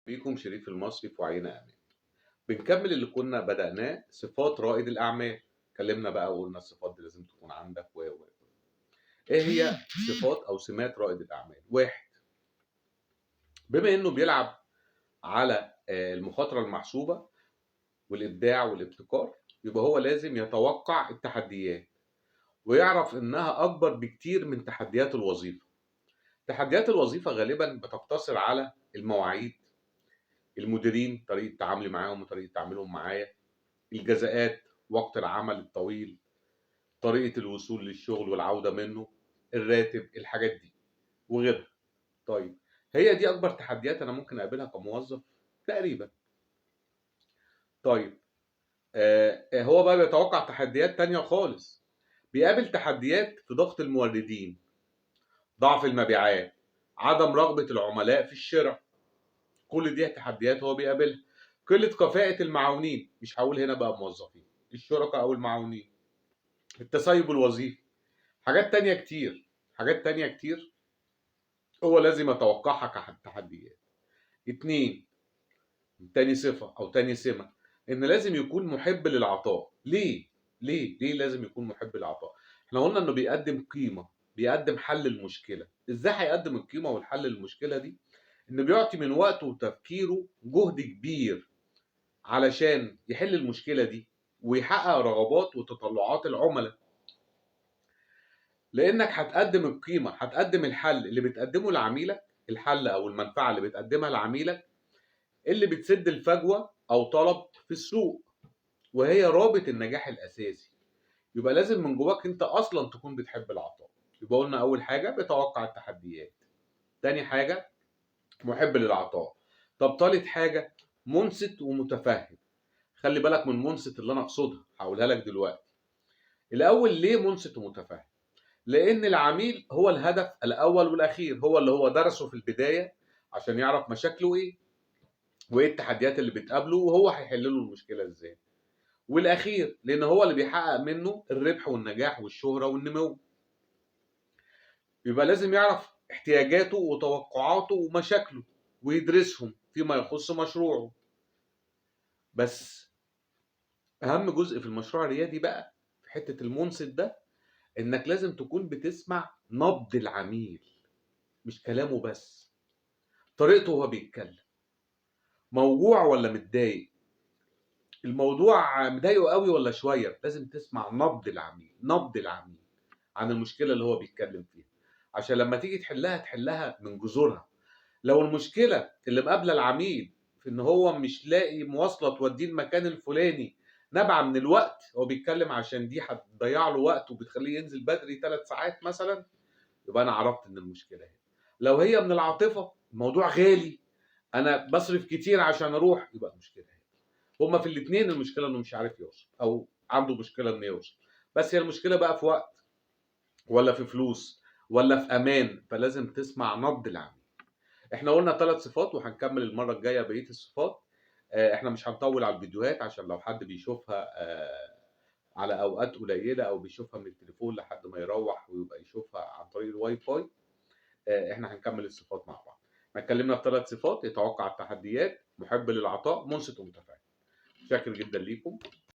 بيكم شريف المصري في وعينا أمان. بنكمل اللي كنا بدأناه، صفات رائد الأعمال. اتكلمنا بقى وقلنا الصفات دي لازم تكون عندك إيه هي صفات أو سمات رائد الأعمال؟ واحد، بما إنه بيلعب على المخاطرة المحسوبة والإبداع والابتكار، يبقى هو لازم يتوقع التحديات ويعرف إنها أكبر بكتير من تحديات الوظيفة. تحديات الوظيفة غالبا بتقتصر على المواعيد، المديرين طريقة تعاملي معاهم وطريقة تعاملهم معايا، الجزاءات، وقت العمل الطويل، طريقة الوصول للشغل والعودة منه، الراتب، الحاجات دي وغيرها. طيب، هي دي أكبر تحديات أنا ممكن أقابلها كموظف تقريبا. طيب، هو بقى بيتوقع تحديات تانية خالص. بيقابل تحديات في ضغط الموردين، ضعف المبيعات، عدم رغبة العملاء في الشراء. كل دي تحديات هو بيقابلها. قلة كفاءة المعاونين، مش هقول هنا بقى موظفين، الشركاء أو المعاونين. التسيب الوظيفي، حاجات تانية كتير، حاجات تانية كتير هو لازم يتوقعها كتحديات. اتنين، تاني صفة أو تاني سمة، إن لازم يكون محب للعطاء. ليه؟ ليه لازم يكون محب للعطاء؟ احنا قلنا إنه بيقدم قيمة، بيقدم حل المشكلة. إزاي هيقدم القيمة والحل المشكلة دي؟ إنه بيعطي من وقته وتفكيره جهد كبير علشان يحل المشكلة دي ويحقق رغبات وتطلعات العملاء. لانك هتقدم القيمه، هتقدم الحل اللي بتقدمه لعميلك، الحل او المنفعه اللي بتقدمها لعميلك اللي بتسد الفجوه او طلب في السوق، وهي رابط النجاح الاساسي. يبقى لازم من جواك انت اصلا تكون بتحب العطاء. يبقى قلنا اول حاجه بيتوقع التحديات، تاني حاجه محب للعطاء. طب تالت حاجه منصت ومتفهم. خلي بالك من منصت اللي انا اقصدها، هقولها لك دلوقتي. الاول ليه منصت ومتفهم؟ لأن العميل هو الهدف الأول والأخير، هو اللي هو درسه في البداية عشان يعرف مشاكله إيه وإيه التحديات اللي بتقابله وهو هيحل له المشكلة إزاي. والأخير لأن هو اللي بيحقق منه الربح والنجاح والشهرة والنمو. يبقى لازم يعرف احتياجاته وتوقعاته ومشاكله ويدرسهم فيما يخص مشروعه. بس أهم جزء في المشروع الريادي بقى في حتة المنصت ده، إنك لازم تكون بتسمع نبض العميل، مش كلامه بس، طريقته وهو بيتكلم، موجوع ولا متضايق، الموضوع مضايقه قوي ولا شويه. لازم تسمع نبض العميل، نبض العميل عن المشكله اللي هو بيتكلم فيها، عشان لما تيجي تحلها من جذورها. لو المشكله اللي مقابله العميل في ان هو مش لاقي مواصله توديه المكان الفلاني نابعه من الوقت، هو بيتكلم عشان دي هتضيع له وقت وبتخليه ينزل بدري 3 ساعات مثلا، يبقى انا عرفت ان المشكله هنا. لو هي من العاطفه، الموضوع غالي، انا بصرف كتير عشان اروح، يبقى المشكله هنا. هما في الاثنين المشكله انه مش عارف يوصل او عنده مشكله انه يوصل. بس هي المشكله بقى في وقت ولا في فلوس ولا في امان؟ فلازم تسمع نبض العميل. احنا قلنا 3 صفات وهنكمل المره الجايه بقيه الصفات. احنا مش هنطول على الفيديوهات عشان لو حد بيشوفها على اوقات قليله او بيشوفها من التليفون لحد ما يروح ويبقى يشوفها عن طريق الواي فاي. احنا هنكمل الصفات مع بعض. احنا اتكلمنا في 3 صفات: يتوقع التحديات، محب للعطاء، منصت ومتفاهم. شاكر جدا ليكم.